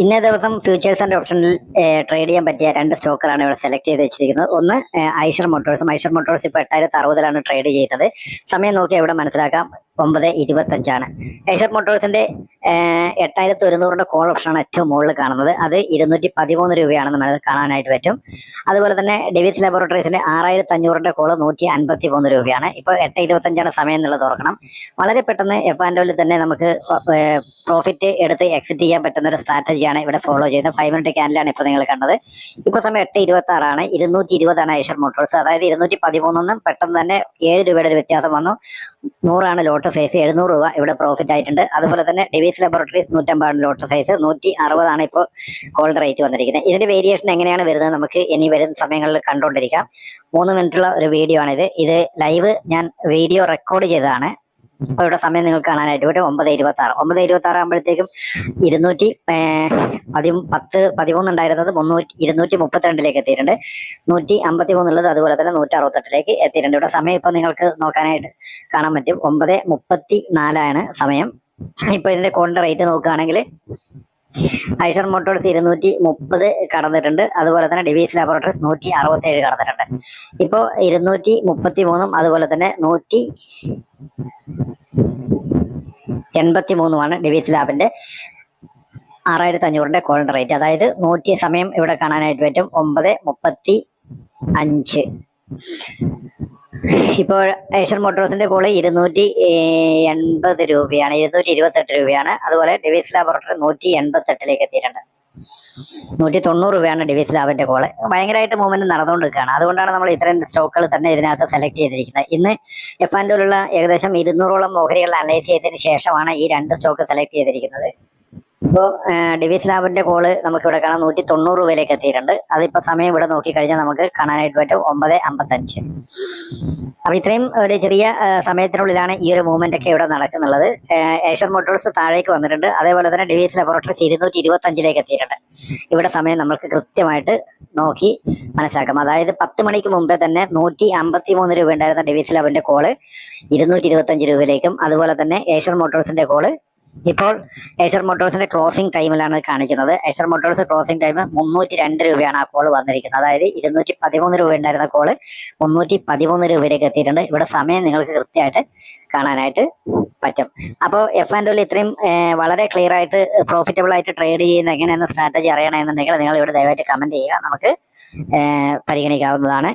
ഇന്നേ ദിവസം futures and ഓപ്ഷനിൽ ട്രേഡ് ചെയ്യാൻ പറ്റിയ രണ്ട് സ്റ്റോക്കുകളാണ് ഇവിടെ സെലക്ട് ചെയ്ത് വെച്ചിരിക്കുന്നത്. ഒന്ന് ഐഷർ മോട്ടോഴ്സ് ഇപ്പോൾ 8060 ട്രേഡ് ചെയ്യുന്നത്. സമയം നോക്കി ഇവിടെ മനസ്സിലാക്കാം 9:25. ഐഷർ മോട്ടോഴ്സിന്റെ 8100 കോൾ ഓപ്ഷനാണ് ഏറ്റവും മുകളിൽ കാണുന്നത്. അത് 213 രൂപയാണെന്ന് കാണാനായിട്ട് പറ്റും. അതുപോലെ തന്നെ ഡേവിസ് ലബോറട്ടറീസിന്റെ 6500 കോള് 153 രൂപയാണ്. ഇപ്പോൾ 8:25 സമയം എന്നുള്ളത് ഓർക്കണം. വളരെ പെട്ടെന്ന് എഫ്&ഓയിൽ തന്നെ നമുക്ക് പ്രോഫിറ്റ് എടുത്ത് എക്സിറ്റ് ചെയ്യാൻ പറ്റുന്ന ഒരു സ്ട്രാറ്റജിയാണ് ഇവിടെ ഫോളോ ചെയ്യുന്നത്. 5 മിനിറ്റ് ക്യാൻഡിലാണ് ഇപ്പോൾ നിങ്ങൾ കണ്ടത്. ഇപ്പോൾ സമയം 8:26 220 ഐഷർ മോട്ടോഴ്സ്. അതായത് 213 പെട്ടെന്ന് തന്നെ 7 രൂപയുടെ ഒരു വ്യത്യാസം വന്നു. 100 ലോട്ട് സൈസ്, 700 രൂപ ഇവിടെ പ്രോഫിറ്റ് ആയിട്ടുണ്ട്. അതുപോലെ തന്നെ ഡേവിസ് ലബോറട്ടറീസ് 150 ലോട്ട് സൈസ്, 160 ഇപ്പോൾ കോൾഡ് റേറ്റ് വന്നിരിക്കുന്നത്. ഇതിന്റെ വേരിയേഷൻ എങ്ങനെയാണ് വരുന്നത് നമുക്ക് ഇനി വരുന്ന സമയങ്ങളിൽ കണ്ടുകൊണ്ടിരിക്കാം. 3 മിനിറ്റുള്ള ഒരു വീഡിയോ ആണിത്. ഇത് ലൈവ് ഞാൻ വീഡിയോ റെക്കോർഡ് ചെയ്തതാണ്. അപ്പോൾ ഇവിടെ സമയം നിങ്ങൾക്ക് കാണാനായിട്ട് പറ്റും 9:26 ആകുമ്പോഴത്തേക്കും 213 ഉണ്ടായിരുന്നത് 232 എത്തിയിട്ടുണ്ട്. 153 ഉള്ളത് അതുപോലെ തന്നെ 168 എത്തിയിട്ടുണ്ട്. ഇവിടെ സമയം ഇപ്പൊ നിങ്ങൾക്ക് നോക്കാനായിട്ട് കാണാൻ പറ്റും 9:34 സമയം. ഇപ്പൊ ഇതിന്റെ കോളിന്റെ റേറ്റ് നോക്കുകയാണെങ്കിൽ ഐഷർ മോട്ടോഴ്സ് 230 കടന്നിട്ടുണ്ട്. അതുപോലെ തന്നെ ഡേവിസ് ലബോറട്ടറീസ് 167 കടന്നിട്ടുണ്ട്. ഇപ്പോ 233 അതുപോലെ തന്നെ 183 ഡേവിസ് ലാബിന്റെ 6500 കോളിന്റെ റേറ്റ്. അതായത് 100 സമയം ഇവിടെ കാണാനായിട്ട് പറ്റും 9:35. ഇപ്പോൾ ഐഷർ മോട്ടോഴ്സിന്റെ കോള് 280 രൂപയാണ്, 228 രൂപയാണ്. അതുപോലെ ഡേവിസ് ലബോറട്ടറി 188 എത്തിയിട്ടുണ്ട്. 190 രൂപയാണ് ഡേവിസ് ലാബിന്റെ കോള്. ഭയങ്കരമായിട്ട് മൂവ്മെന്റ് നടന്നുകൊണ്ടിരിക്കുകയാണ്. അതുകൊണ്ടാണ് നമ്മൾ ഇത്രയും സ്റ്റോക്കുകൾ തന്നെ ഇതിനകത്ത് സെലക്ട് ചെയ്തിരിക്കുന്നത്. ഇന്ന് എഫ്&ഓയിലുള്ള ഏകദേശം 200ഓളം ഓഹരികൾ അനലൈസ് ചെയ്തതിന് ശേഷമാണ് ഈ രണ്ട് സ്റ്റോക്ക് സെലക്ട് ചെയ്തിരിക്കുന്നത്. ഇപ്പോൾ ഡേവിസ് ലാബിന്റെ കോള് നമുക്ക് ഇവിടെ കാണാം 190 രൂപയിലേക്ക് എത്തിയിട്ടുണ്ട്. അതിപ്പോ സമയം ഇവിടെ നോക്കിക്കഴിഞ്ഞാൽ നമുക്ക് കാണാനായിട്ട് പറ്റും 9:55. അപ്പൊ ഇത്രയും ഒരു ചെറിയ സമയത്തിനുള്ളിലാണ് ഈ ഒരു മൂവ്മെന്റ് ഒക്കെ ഇവിടെ നടക്കുന്നുള്ളത്. ഐഷർ മോട്ടോഴ്സ് താഴേക്ക് വന്നിട്ടുണ്ട്. അതേപോലെ തന്നെ ഡേവിസ് ലബോറട്ടറീസ് 225 എത്തിയിട്ടുണ്ട്. ഇവിടെ സമയം നമുക്ക് കൃത്യമായിട്ട് നോക്കി മനസ്സിലാക്കാം. അതായത് 10 മണിക്ക് മുമ്പേ തന്നെ 153 രൂപ ഉണ്ടായിരുന്ന ഡേവിസ് ലാബിന്റെ കോള് 225 രൂപയിലേക്കും, അതുപോലെ തന്നെ ഐഷർ മോട്ടോഴ്സിന്റെ കോള് ഇപ്പോൾ ഐഷർ മോട്ടോഴ്സിന്റെ ക്ലോസിംഗ് ടൈമിലാണ് കാണിക്കുന്നത്. ഐഷർ മോട്ടോഴ്സ് ക്ലോസിംഗ് ടൈം 302 രൂപയാണ് ആ കോള് വന്നിരിക്കുന്നത്. അതായത് 213 രൂപ ഉണ്ടായിരുന്ന കോള് 313 രൂപയിലേക്ക് എത്തിയിട്ടുണ്ട്. ഇവിടെ സമയം നിങ്ങൾക്ക് കൃത്യമായിട്ട് കാണാനായിട്ട് പറ്റും. അപ്പോൾ എഫ്&ഓയിൽ ഇത്രയും വളരെ ക്ലിയർ ആയിട്ട് പ്രോഫിറ്റബിൾ ആയിട്ട് ട്രേഡ് ചെയ്യുന്ന എങ്ങനെയെന്ന സ്ട്രാറ്റജി അറിയണമെന്നുണ്ടെങ്കിൽ നിങ്ങൾ ഇവിടെ ദയവായിട്ട് കമന്റ് ചെയ്യുക. നമുക്ക് പരിഗണിക്കാവുന്നതാണ്.